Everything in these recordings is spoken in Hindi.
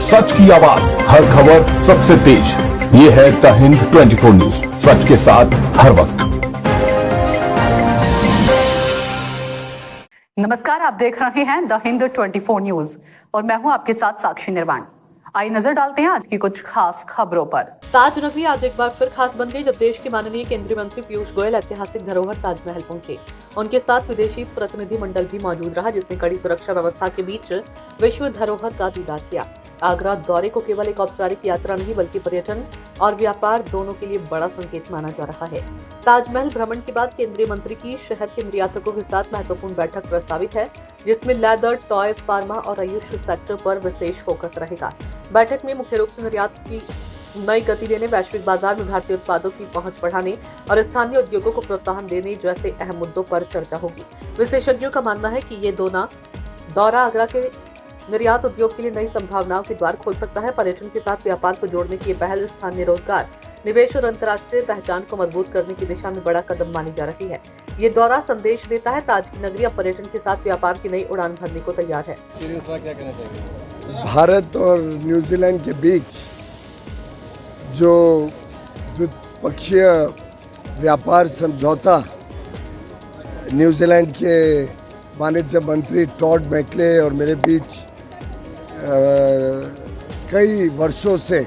सच की आवाज, हर खबर सबसे तेज। ये है द हिंद 24 न्यूज, सच के साथ हर वक्त। नमस्कार, आप देख रहे हैं द हिंद 24 न्यूज और मैं हूं आपके साथ साक्षी निर्वाण। आइए नजर डालते हैं आज की कुछ खास खबरों पर। ताज नगरी आज एक बार फिर खास बन गई जब देश के माननीय केंद्रीय मंत्री पीयूष गोयल ऐतिहासिक धरोहर ताजमहल पहुंचे। उनके साथ विदेशी प्रतिनिधि मंडल भी मौजूद रहा, जिसने कड़ी सुरक्षा व्यवस्था के बीच विश्व धरोहर का दीदार किया। आगरा दौरे को केवल एक औपचारिक यात्रा नहीं बल्कि पर्यटन और व्यापार दोनों के लिए बड़ा संकेत माना जा रहा है। ताजमहल भ्रमण के बाद केंद्रीय मंत्री की शहर के निर्यातकों के साथ महत्वपूर्ण बैठक प्रस्तावित है, जिसमें लेदर, टॉय, फार्मा और आयुष सेक्टर पर विशेष फोकस रहेगा। बैठक में मुख्य रूप से निर्यात की नई गति देने, वैश्विक बाजार में भारतीय उत्पादों की पहुंच बढ़ाने और स्थानीय उद्योगों को प्रोत्साहन देने जैसे अहम मुद्दों पर चर्चा होगी। विशेषज्ञों का मानना है कि ये दौरा आगरा के निर्यात उद्योग के लिए नई संभावनाओं के द्वार खोल सकता है। पर्यटन के साथ व्यापार को जोड़ने की पहल स्थानीय रोजगार, निवेश और अंतर्राष्ट्रीय पहचान को मजबूत करने की दिशा में बड़ा कदम मानी जा रही है। ये दौरा संदेश देता है ताज की नगरी अब पर्यटन के साथ व्यापार की नई उड़ान भरने को तैयार है। भारत और न्यूजीलैंड के बीच जो द्विपक्षीय व्यापार समझौता न्यूजीलैंड के वाणिज्य मंत्री टॉड मैकले और मेरे बीच कई वर्षों से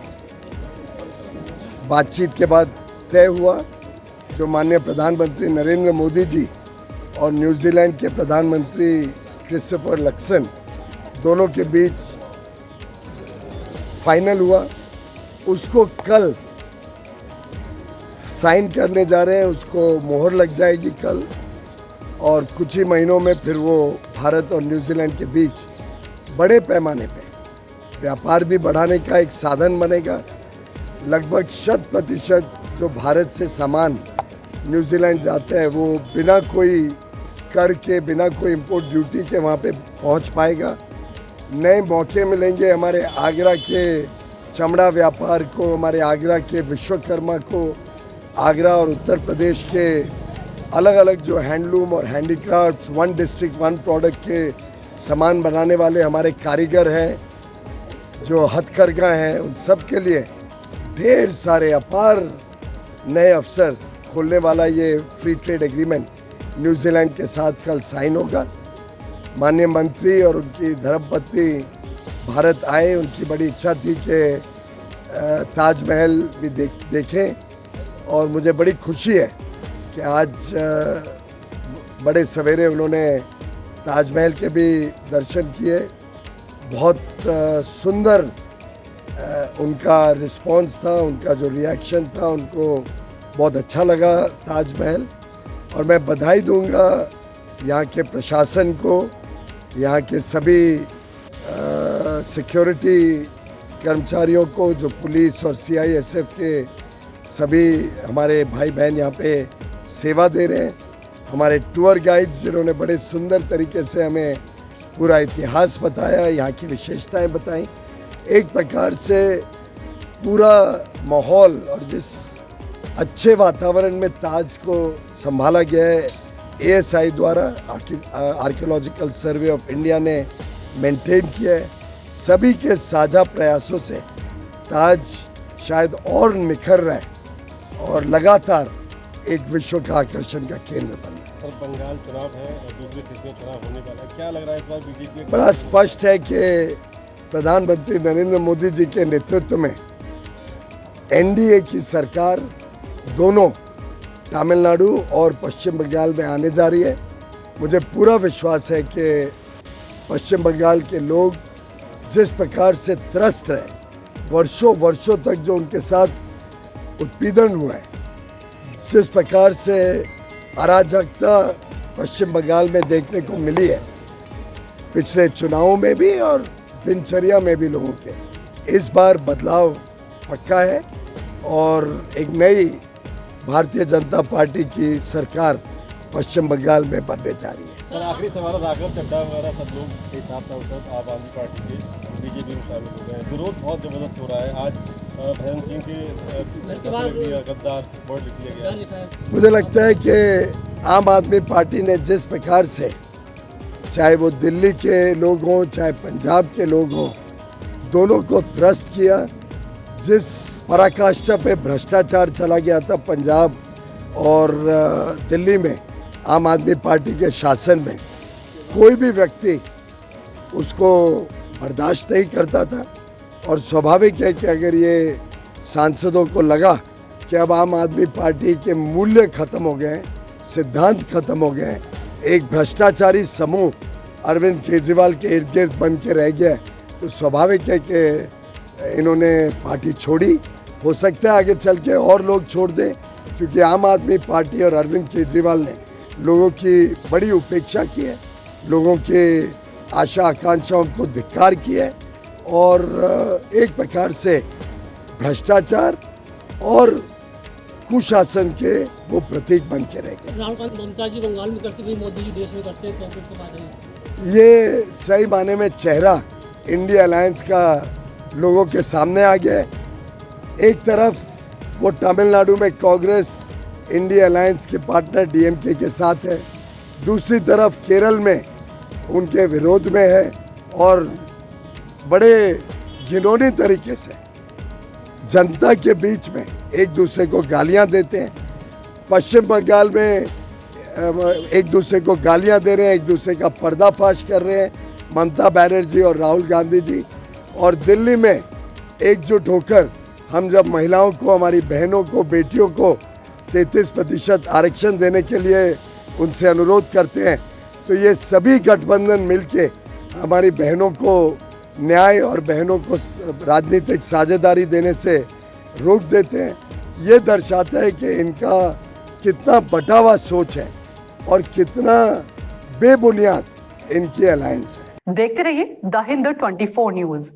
बातचीत के बाद तय हुआ, जो माननीय प्रधानमंत्री नरेंद्र मोदी जी और न्यूजीलैंड के प्रधानमंत्री क्रिस्टोफर लक्सन दोनों के बीच फाइनल हुआ, उसको कल साइन करने जा रहे हैं। उसको मोहर लग जाएगी कल और कुछ ही महीनों में फिर वो भारत और न्यूजीलैंड के बीच बड़े पैमाने पे व्यापार भी बढ़ाने का एक साधन बनेगा। लगभग 100% जो भारत से सामान न्यूजीलैंड जाते हैं वो बिना कोई कर के, बिना कोई इंपोर्ट ड्यूटी के वहाँ पे पहुँच पाएगा। नए मौके मिलेंगे हमारे आगरा के चमड़ा व्यापार को, हमारे आगरा के विश्वकर्मा को, आगरा और उत्तर प्रदेश के अलग अलग जो हैंडलूम और handicrafts, one district one product के सामान बनाने वाले हमारे कारीगर हैं, जो हथकरघा हैं, उन सब के लिए ढेर सारे अपार नए अवसर खोलने वाला ये फ्री ट्रेड एग्रीमेंट न्यूजीलैंड के साथ कल साइन होगा। माननीय मंत्री और उनकी धर्मपत्नी भारत आए, उनकी बड़ी इच्छा थी कि ताजमहल भी देखें और मुझे बड़ी खुशी है कि आज बड़े सवेरे उन्होंने ताजमहल के भी दर्शन किए। बहुत सुंदर उनका रिस्पांस था, उनका जो रिएक्शन था, उनको बहुत अच्छा लगा ताजमहल। और मैं बधाई दूंगा यहाँ के प्रशासन को, यहाँ के सभी सिक्योरिटी कर्मचारियों को, जो पुलिस और CISF के सभी हमारे भाई बहन यहाँ पे सेवा दे रहे हैं, हमारे टूर गाइड्स जिन्होंने बड़े सुंदर तरीके से हमें पूरा इतिहास बताया, यहाँ की विशेषताएं बताई। एक प्रकार से पूरा माहौल और जिस अच्छे वातावरण में ताज को संभाला गया है ASI द्वारा, आर्कियोलॉजिकल सर्वे ऑफ इंडिया ने मेंटेन किया है, सभी के साझा प्रयासों से ताज शायद और निखर रहा है और लगातार एक विश्व का आकर्षण का केंद्र बन रहा है। बंगाल चुनाव है और दूसरी किस्में चुनाव होने वाला है, क्या लग रहा है इस बार बीजेपी? बड़ा स्पष्ट है कि प्रधानमंत्री नरेंद्र मोदी जी के नेतृत्व में NDA की सरकार दोनों तमिलनाडु और पश्चिम बंगाल में आने जा रही है। मुझे पूरा विश्वास है कि पश्चिम बंगाल के लोग जिस प्रकार से त्रस्त रहे, वर्षों तक जो उनके साथ उत्पीड़न हुआ है, जिस प्रकार से अराजकता पश्चिम बंगाल में देखने को मिली है पिछले चुनावों में भी और दिनचर्या में भी लोगों के, इस बार बदलाव पक्का है और एक नई भारतीय जनता पार्टी की सरकार पश्चिम बंगाल में बनने जा रही है। सर, आखिरी सवाल, राघव चड्ढा वगैरह सब लोग एक साथ आम आदमी पार्टी के बीजेपी में शामिल हो गए हैं, विरोध बहुत जबरदस्त हो रहा है। आज भजन सिंह के गद्दार बोर्ड लिख दिया गया। मुझे लगता है कि आम आदमी पार्टी ने जिस प्रकार से, चाहे वो दिल्ली के लोग हों, चाहे पंजाब के लोग हों, दोनों को त्रस्त किया। जिस पराकाष्ठा पे भ्रष्टाचार चला गया था पंजाब और दिल्ली में आम आदमी पार्टी के शासन में, कोई भी व्यक्ति उसको बर्दाश्त नहीं करता था। और स्वाभाविक है कि अगर ये सांसदों को लगा कि अब आम आदमी पार्टी के मूल्य खत्म हो गए, सिद्धांत खत्म हो गए, एक भ्रष्टाचारी समूह अरविंद केजरीवाल के इर्द गिर्द बन के रह गया, तो स्वाभाविक है कि इन्होंने पार्टी छोड़ी। हो सकता है आगे चल के और लोग छोड़ दें, क्योंकि आम आदमी पार्टी और अरविंद केजरीवाल ने लोगों की बड़ी उपेक्षा की है, लोगों के आशा आकांक्षाओं को धिक्कार किया है और एक प्रकार से भ्रष्टाचार और कुशासन के वो प्रतीक बन के रह गए। राहुल गांधी ममता जी बंगाल में करती हुई, मोदी जी देश में करते हैं, कांग्रेस को बात है। ये सही माने में चेहरा इंडिया अलायंस का लोगों के सामने आ गया है। एक तरफ वो तमिलनाडु में कांग्रेस इंडिया अलायंस के पार्टनर डीएमके के साथ है, दूसरी तरफ केरल में उनके विरोध में है और बड़े घिनौनी तरीके से जनता के बीच में एक दूसरे को गालियां देते हैं। पश्चिम बंगाल में एक दूसरे को गालियां दे रहे हैं, एक दूसरे का पर्दाफाश कर रहे हैं ममता बनर्जी और राहुल गांधी जी। और दिल्ली में एकजुट होकर हम जब महिलाओं को, हमारी बहनों को, बेटियों को 33% आरक्षण देने के लिए उनसे अनुरोध करते हैं, तो ये सभी गठबंधन मिलके हमारी बहनों को न्याय और बहनों को राजनीतिक साझेदारी देने से रोक देते हैं। ये दर्शाता है कि इनका कितना बटा हुआ सोच है और कितना बेबुनियाद इनकी अलायंस है। देखते रहिए द हिंद 24 न्यूज।